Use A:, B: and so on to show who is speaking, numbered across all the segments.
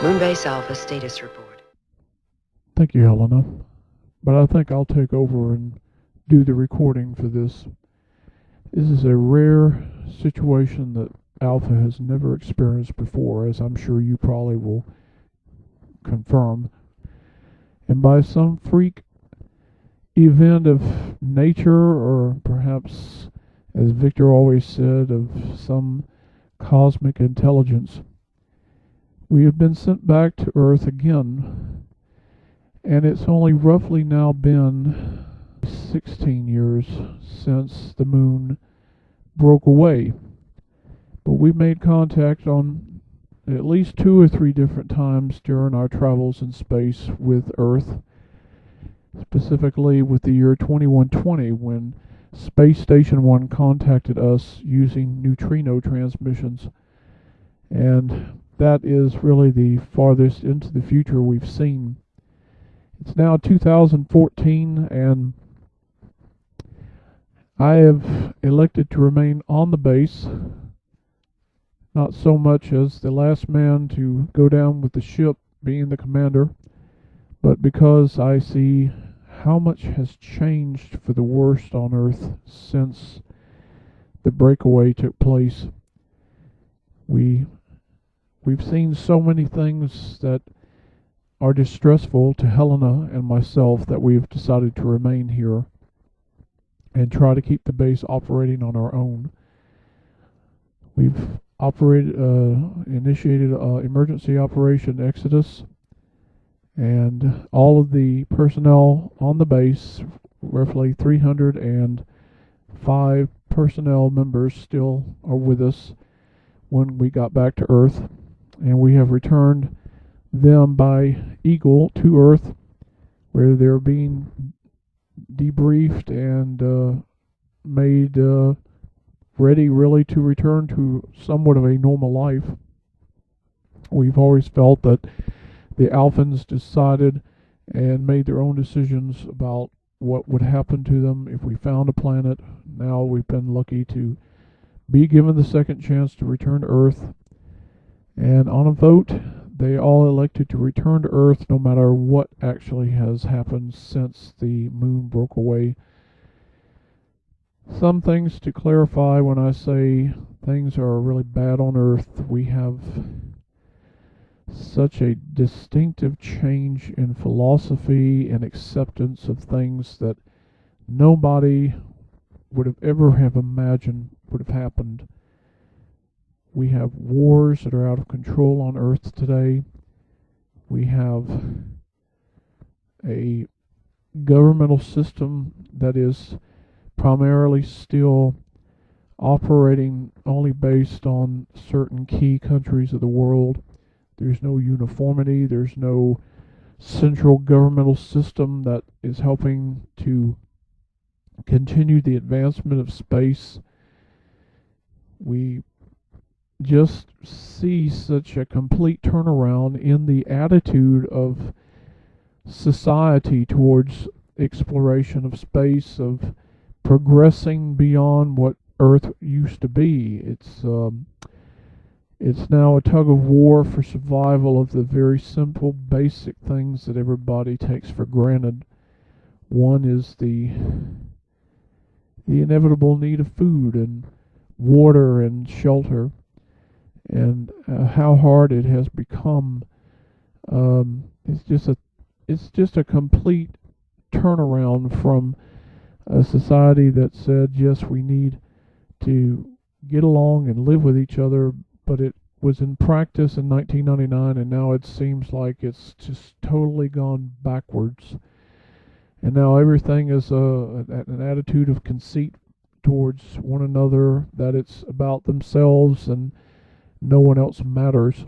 A: Moonbase Alpha status report.
B: Thank you, Helena. But I think I'll take over and do the recording for this. This is a rare situation that Alpha has never experienced before, as I'm sure you probably will confirm. And by some freak event of nature, or perhaps, as Victor always said, of some cosmic intelligence, we have been sent back to Earth again. And it's only roughly now been 16 years since the moon broke away. But we made contact on at least 2 or 3 different times during our travels in space with Earth, specifically with the year 2120, when Space Station 1 contacted us using neutrino transmissions. And that is really the farthest into the future we've seen. It's now 2014, and I have elected to remain on the base, not so much as the last man to go down with the ship, being the commander, but because I see how much has changed for the worst on Earth since the breakaway took place. We've seen so many things that are distressful to Helena and myself that we've decided to remain here and try to keep the base operating on our own. We've initiated emergency operation Exodus, and all of the personnel on the base, roughly 305 personnel members, still are with us when we got back to Earth, and we have returned them by Eagle to Earth, where they're being debriefed and made ready really to return to somewhat of a normal life. We've always felt that the Alphans decided and made their own decisions about what would happen to them if we found a planet. Now we've been lucky to be given the second chance to return to Earth, and on a vote they all elected to return to Earth no matter what actually has happened since the moon broke away. Some things to clarify when I say things are really bad on Earth. We have such a distinctive change in philosophy and acceptance of things that nobody would have ever have imagined would have happened. We have wars that are out of control on Earth today. We have a governmental system that is primarily still operating only based on certain key countries of the world. There's no uniformity. There's no central governmental system that is helping to continue the advancement of space. We just see such a complete turnaround in the attitude of society towards exploration of space, of progressing beyond what Earth used to be. It's now a tug of war for survival of the very simple, basic things that everybody takes for granted. One is the inevitable need of food and water and shelter, and how hard it has become. It's just a complete turnaround from a society that said, yes, we need to get along and live with each other, but it was in practice in 1999, and now it seems like it's just totally gone backwards. And now everything is an attitude of conceit towards one another, that it's about themselves and no one else matters.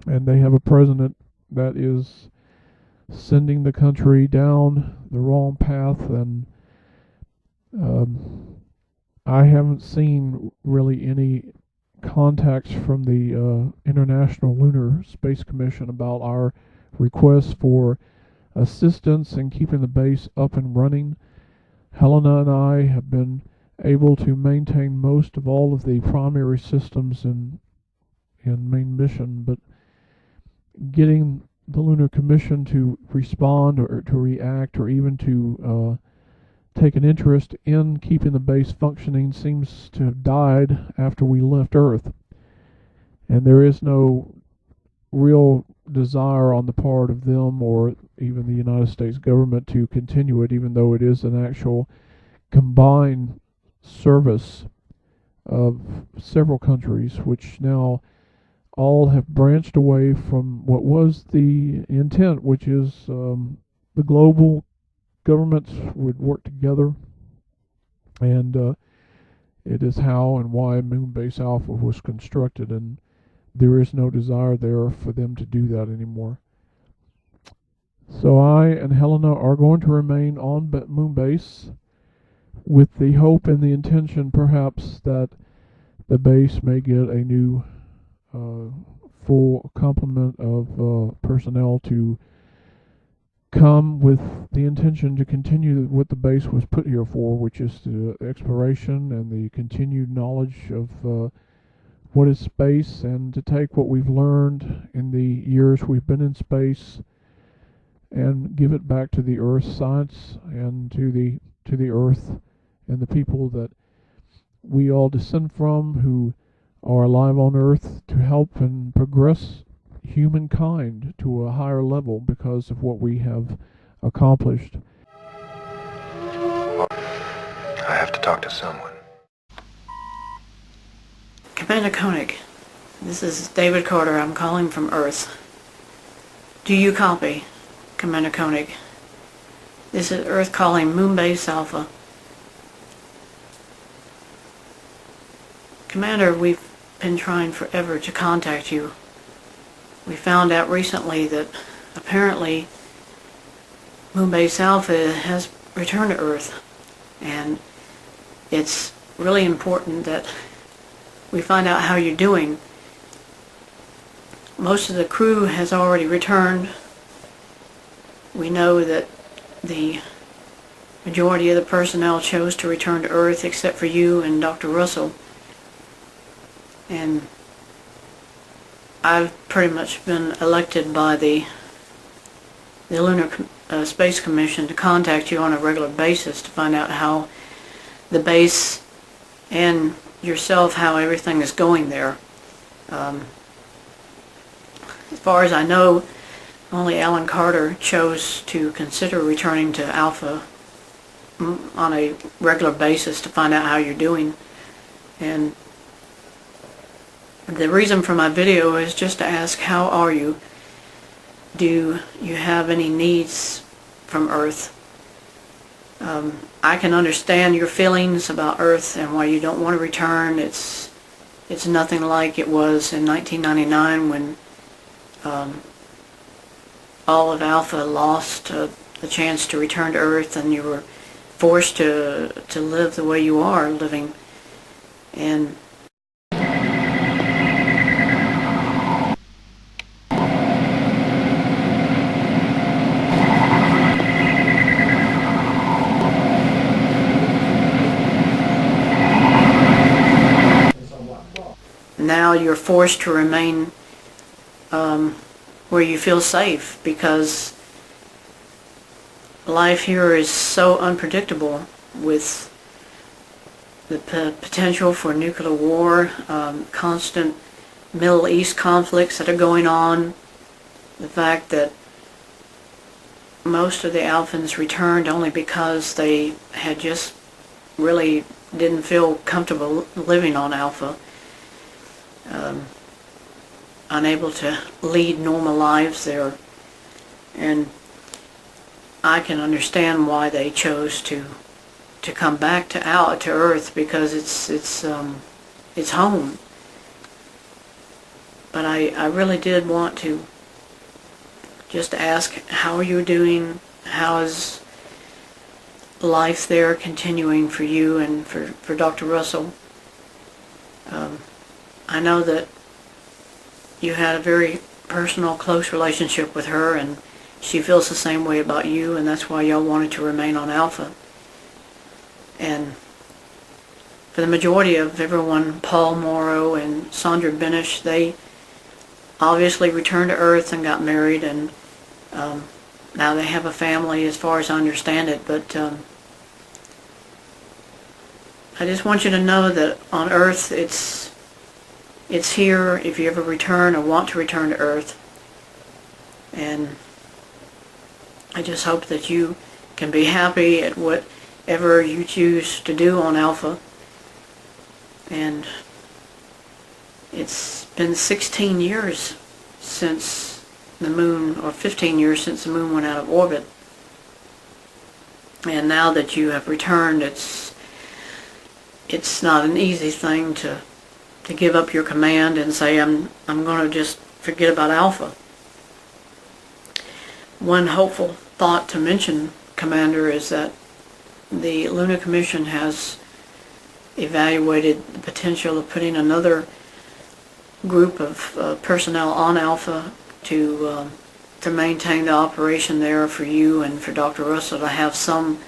B: And they have a president that is sending the country down the wrong path, and I haven't seen really any contacts from the International Lunar Space Commission about our requests for assistance in keeping the base up and running. Helena and I have been able to maintain most of all of the primary systems in main mission, but getting the Lunar Commission to respond or to react or even to take an interest in keeping the base functioning seems to have died after we left Earth. And there is no real desire on the part of them or even the United States government to continue it, even though it is an actual combined service of several countries, which now all have branched away from what was the intent, which is the global governments would work together, and it is how and why Moonbase Alpha was constructed, and there is no desire there for them to do that anymore. So I and Helena are going to remain on Moonbase with the hope and the intention perhaps that the base may get a new full complement of personnel to come with the intention to continue what the base was put here for, which is the exploration and the continued knowledge of what is space, and to take what we've learned in the years we've been in space and give it back to the Earth science and to the Earth and the people that we all descend from who are alive on Earth, to help and progress humankind to a higher level because of what we have accomplished.
C: I have to talk to someone.
D: Commander Koenig, this is David Carter. I'm calling from Earth. Do you copy, Commander Koenig? This is Earth calling Moonbase Alpha. Commander, we've been trying forever to contact you. We found out recently that apparently Moonbase Alpha has returned to Earth, and it's really important that we find out how you're doing. Most of the crew has already returned. We know that the majority of the personnel chose to return to Earth except for you and Dr. Russell. And I've pretty much been elected by the Lunar Space Commission to contact you on a regular basis to find out how the base and yourself, how everything is going there. As far as I know, only Alan Carter chose to consider returning to Alpha on a regular basis to find out how you're doing. And the reason for my video is just to ask, how are you? Do you have any needs from Earth? I can understand your feelings about Earth and why you don't want to return. It's nothing like it was in 1999 when all of Alpha lost the chance to return to Earth, and you were forced to live the way you are living. And now you're forced to remain where you feel safe, because life here is so unpredictable, with the potential for nuclear war, constant Middle East conflicts that are going on, the fact that most of the Alphans returned only because they had just really didn't feel comfortable living on Alpha. Unable to lead normal lives there, and I can understand why they chose to come back to Earth, because it's home. But I really did want to just ask, how are you doing? How is life there continuing for you and for Dr. Russell? I know that you had a very personal, close relationship with her, and she feels the same way about you, and that's why y'all wanted to remain on Alpha. And for the majority of everyone, Paul Morrow and Sandra Benish, they obviously returned to Earth and got married, and now they have a family as far as I understand it. But I just want you to know that on Earth it's here if you ever return or want to return to Earth. And I just hope that you can be happy at whatever you choose to do on Alpha. And it's been 16 years since the moon, or 15 years since the moon went out of orbit. And now that you have returned, it's not an easy thing to give up your command and say, I'm going to just forget about Alpha. One hopeful thought to mention, Commander, is that the Lunar Commission has evaluated the potential of putting another group of personnel on Alpha to maintain the operation there for you and for Dr. Russell to have some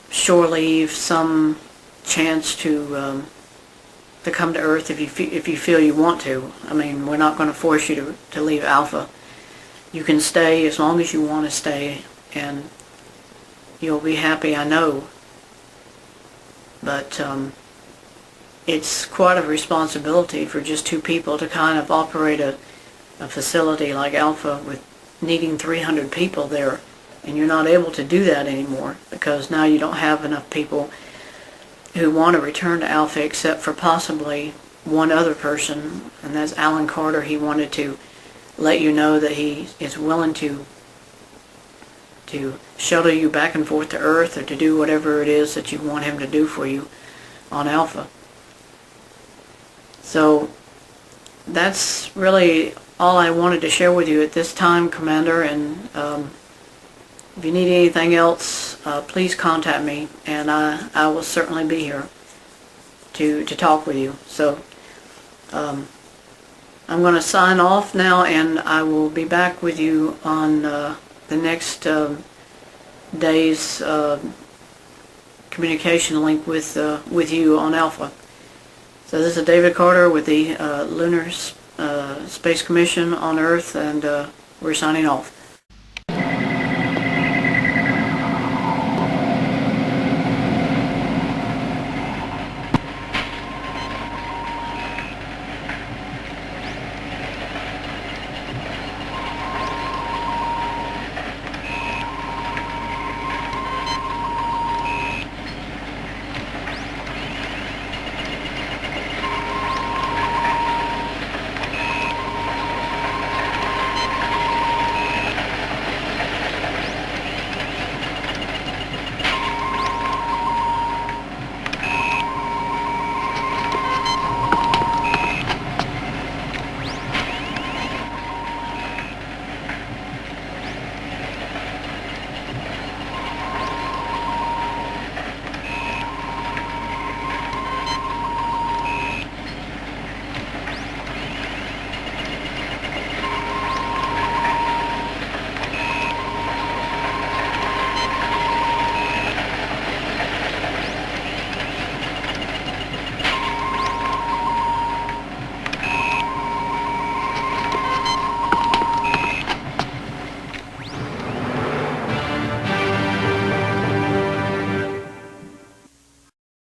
D: shore leave, some chance to come to Earth if you feel you want to. I mean, we're not going to force you to leave Alpha. You can stay as long as you want to stay, and you'll be happy, I know. But it's quite a responsibility for just two people to kind of operate a facility like Alpha with needing 300 people there, and you're not able to do that anymore because now you don't have enough people who want to return to Alpha except for possibly one other person, and that's Alan Carter. He wanted to let you know that he is willing to shuttle you back and forth to Earth, or to do whatever it is that you want him to do for you on Alpha. So that's really all I wanted to share with you at this time, Commander, and if you need anything else, please contact me, and I will certainly be here to talk with you. So I'm going to sign off now, and I will be back with you on the next day's communication link with you on Alpha. So this is David Carter with the Lunar Space Commission on Earth, and we're signing off.